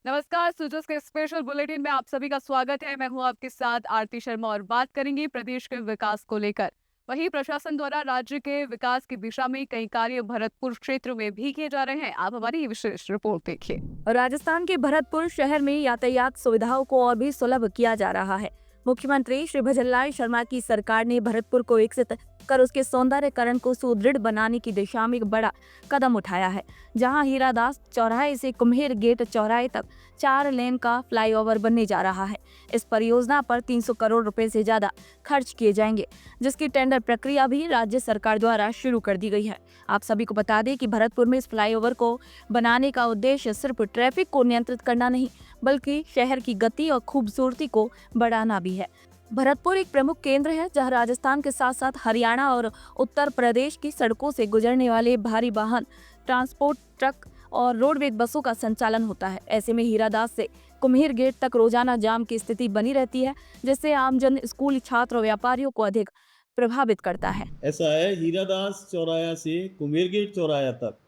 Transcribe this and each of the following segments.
नमस्कार, सुजस के special bulletin में आप सभी का स्वागत है। मैं हूं आपके साथ आरती शर्मा और बात करेंगे प्रदेश के विकास को लेकर। वहीं प्रशासन द्वारा राज्य के विकास की दिशा में कई कार्य भरतपुर क्षेत्र में भी किए जा रहे हैं। आप हमारी ये विशेष रिपोर्ट देखिए। राजस्थान के भरतपुर शहर में यातायात सुविधाओं को और भी सुलभ किया जा रहा है। मुख्यमंत्री श्री भजनलाल शर्मा की सरकार ने भरतपुर को विकसित कर उसके सौंदर्यकरण को सुदृढ़ बनाने की दिशा में एक बड़ा कदम उठाया है। जहां हीरादास चौराहे से कुम्हेर गेट चौराहे तक 4 लेन का फ्लाईओवर बनने जा रहा है। इस परियोजना पर 300 करोड़ रुपए से ज्यादा खर्च किए जाएंगे, जिसकी टेंडर प्रक्रिया भी राज्य सरकार द्वारा शुरू कर दी गई है। आप सभी को बता दें कि भरतपुर में इस फ्लाईओवर को बनाने का उद्देश्य सिर्फ ट्रैफिक को नियंत्रित करना नहीं, बल्कि शहर की गति और खूबसूरती को बढ़ाना भी है। भरतपुर एक प्रमुख केंद्र है जहां राजस्थान के साथ साथ हरियाणा और उत्तर प्रदेश की सड़कों से गुजरने वाले भारी वाहन, ट्रांसपोर्ट, ट्रक और रोडवेज बसों का संचालन होता है। ऐसे में हीरादास से कुम्हेर गेट तक रोजाना जाम की स्थिति बनी रहती है, जिससे आमजन, स्कूल छात्र और व्यापारियों को अधिक प्रभावित करता है। ऐसा है, हीरादास चौराया से कुम्हेर गेट चौराया तक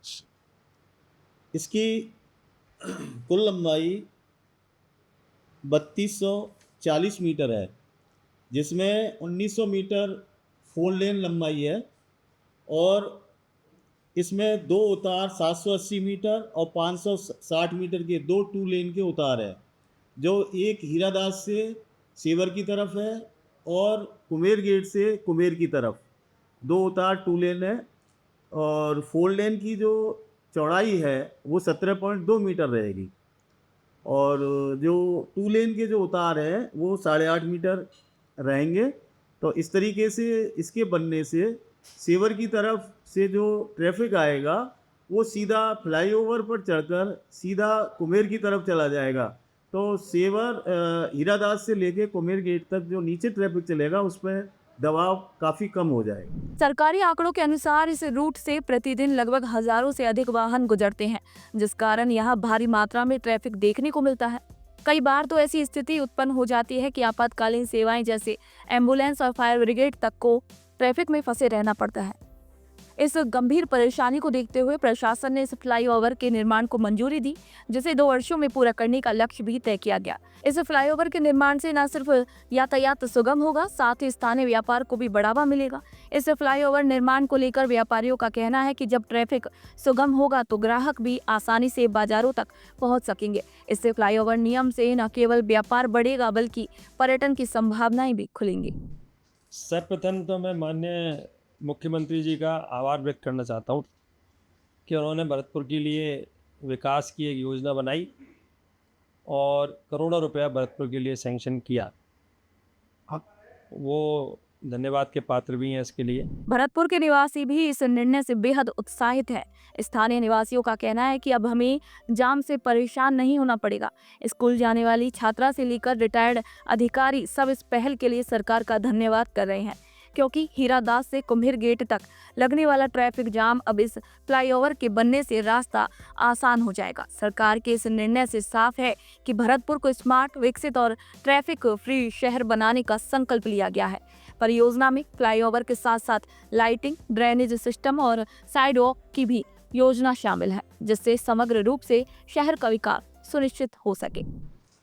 इसकी कुल लंबाई 3240 मीटर है, जिसमें 1900 मीटर 4 लेन लंबाई है और इसमें दो उतार 780 मीटर और 560 मीटर के दो 2 लेन के उतार है, जो एक हीरादास से सेवर की तरफ है और कुम्हेर गेट से कुम्हेर की तरफ दो उतार 2 लेन है। और 4 लेन की जो चौड़ाई है वो 17.2 मीटर रहेगी और जो 2 लेन के जो उतार हैं वो 8.5 मीटर रहेंगे। तो इस तरीके से इसके बनने से सेवर की तरफ से जो ट्रैफिक आएगा वो सीधा फ्लाईओवर पर चढ़कर सीधा कुम्हेर की तरफ चला जाएगा। तो सेवर हीरादास से लेके कुम्हेर गेट तक जो नीचे ट्रैफिक चलेगा उस पर दबाव काफ़ी कम हो जाएगा। सरकारी आंकड़ों के अनुसार इस रूट से प्रतिदिन लगभग हजारों से अधिक वाहन गुजरते हैं, जिस कारण यहाँ भारी मात्रा में ट्रैफिक देखने को मिलता है। कई बार तो ऐसी स्थिति उत्पन्न हो जाती है कि आपातकालीन सेवाएं जैसे एम्बुलेंस और फायर ब्रिगेड तक को ट्रैफिक में फंसे रहना पड़ता है। इस गंभीर परेशानी को देखते हुए प्रशासन ने इस फ्लाईओवर के निर्माण को मंजूरी दी, जिसे 2 वर्षों में पूरा करने का लक्ष्य भी तय किया गया। इस फ्लाईओवर के निर्माण से न सिर्फ यातायात सुगम होगा, साथ ही स्थानीय व्यापार को भी बढ़ावा मिलेगा। इस फ्लाईओवर निर्माण को लेकर व्यापारियों का कहना है कि जब ट्रैफिक सुगम होगा तो ग्राहक भी आसानी से बाजारों तक पहुंच सकेंगे। इससे फ्लाईओवर नियम से न केवल व्यापार बढ़ेगा, बल्कि पर्यटन की संभावनाएं भी खुलेंगी। सर्वप्रथम तो मैं माननीय मुख्यमंत्री जी का आभार व्यक्त करना चाहता हूँ कि उन्होंने भरतपुर के लिए विकास की एक योजना बनाई और करोड़ों रुपया भरतपुर के लिए सैंक्शन किया। वो धन्यवाद के पात्र भी हैं इसके लिए। भरतपुर के निवासी भी इस निर्णय से बेहद उत्साहित है। स्थानीय निवासियों का कहना है कि अब हमें जाम से परेशान नहीं होना पड़ेगा। स्कूल जाने वाली छात्रा से लेकर रिटायर्ड अधिकारी सब इस पहल के लिए सरकार का धन्यवाद कर रहे हैं, क्योंकि हीरादास से कुम्हेर गेट तक लगने वाला ट्रैफिक जाम अब इस फ्लाईओवर के बनने से रास्ता आसान हो जाएगा। सरकार के इस निर्णय से साफ है कि भरतपुर को स्मार्ट, विकसित और ट्रैफिक फ्री शहर बनाने का संकल्प लिया गया है। परियोजना में फ्लाईओवर के साथ साथ लाइटिंग, ड्रेनेज सिस्टम और साइड वॉक की भी योजना शामिल है, जिससे समग्र रूप से शहर का विकास सुनिश्चित हो सके।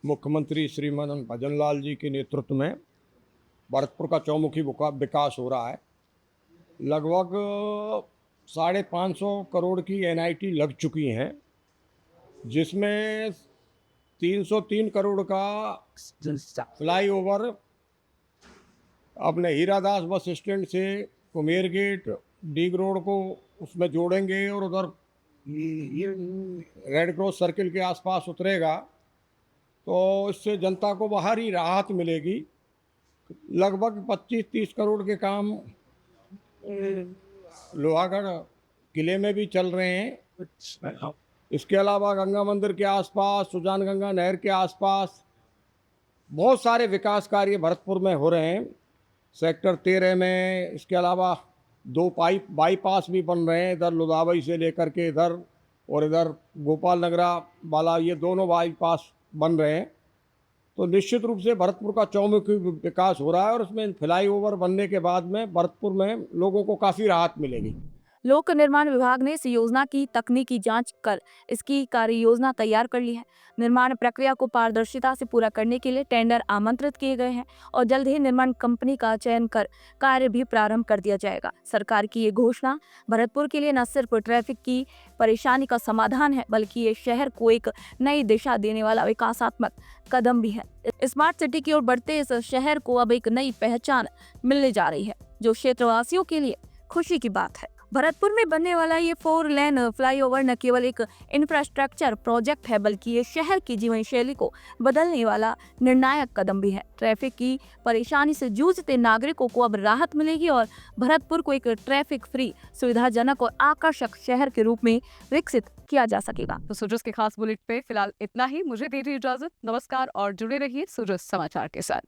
मुख्यमंत्री श्रीमान भजनलाल जी के नेतृत्व में भरतपुर का चौमुखी विकास हो रहा है। लगभग 550 करोड़ की NIT लग चुकी हैं, जिसमें 303 करोड़ का फ्लाईओवर अपने हीरादास बस स्टैंड से कुम्हेर गेट डीग रोड को उसमें जोड़ेंगे और उधर रेड क्रॉस सर्किल के आसपास उतरेगा, तो इससे जनता को बाहरी राहत मिलेगी। लगभग 25-30 करोड़ के काम लोहागढ़ किले में भी चल रहे हैं। इसके अलावा गंगा मंदिर के आसपास, सुजान गंगा नहर के आसपास बहुत सारे विकास कार्य भरतपुर में हो रहे हैं। सेक्टर 13 में इसके अलावा 2 बाईपास भी बन रहे हैं, इधर लुधावई से लेकर के इधर और इधर गोपाल नगरा वाला, ये दोनों बाईपास बन रहे हैं। तो निश्चित रूप से भरतपुर का चौमुखी विकास हो रहा है और उसमें फ्लाईओवर बनने के बाद में भरतपुर में लोगों को काफ़ी राहत मिलेगी। लोक निर्माण विभाग ने इस योजना की तकनीकी जांच कर इसकी कार्य योजना तैयार कर ली है। निर्माण प्रक्रिया को पारदर्शिता से पूरा करने के लिए टेंडर आमंत्रित किए गए हैं और जल्द ही निर्माण कंपनी का चयन कर कार्य भी प्रारंभ कर दिया जाएगा। सरकार की ये घोषणा भरतपुर के लिए न सिर्फ ट्रैफिक की परेशानी का समाधान है, बल्कि ये शहर को एक नई दिशा देने वाला विकासात्मक कदम भी है। स्मार्ट सिटी की ओर बढ़ते इस शहर को अब एक नई पहचान मिलने जा रही है, जो क्षेत्रवासियों के लिए खुशी की बात है। भरतपुर में बनने वाला ये 4 लेन फ्लाईओवर न केवल एक इंफ्रास्ट्रक्चर प्रोजेक्ट है, बल्कि ये शहर की जीवन शैली को बदलने वाला निर्णायक कदम भी है। ट्रैफिक की परेशानी से जूझते नागरिकों को अब राहत मिलेगी और भरतपुर को एक ट्रैफिक फ्री, सुविधाजनक और आकर्षक शहर के रूप में विकसित किया जा सकेगा। तो सूरज के खास बुलेटिन पे फिलहाल इतना ही। मुझे दीजिए इजाजत। नमस्कार और जुड़े रहिए सूरज समाचार के साथ।